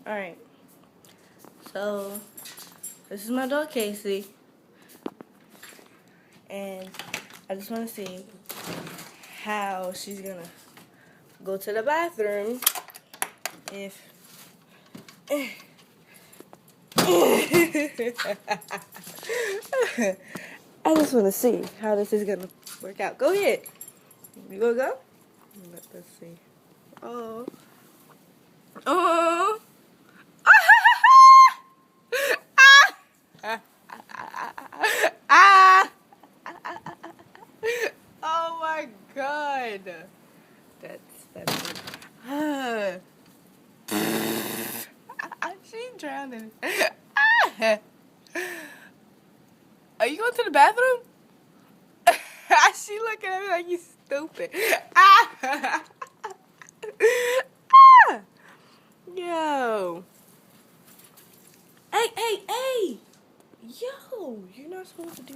Alright. So, this is my dog Casey. And I just want to see how she's going to go to the bathroom if... I just want to see how this is going to work out. Go ahead. You gonna go? Let's see. Oh. Oh. Oh my God. That's she's drowning. Are you going to the bathroom? She looking at me like you stupid. Yo. Hey. Yo, you're not supposed to do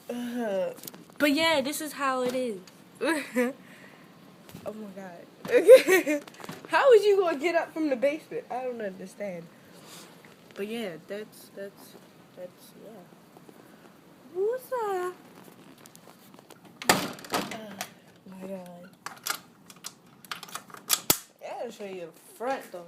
that. But yeah, this is how it is. Oh my God. How is you gonna get up from the basement? I don't understand. But yeah, that's yeah. What's up? Oh my God. I gotta show you the front though.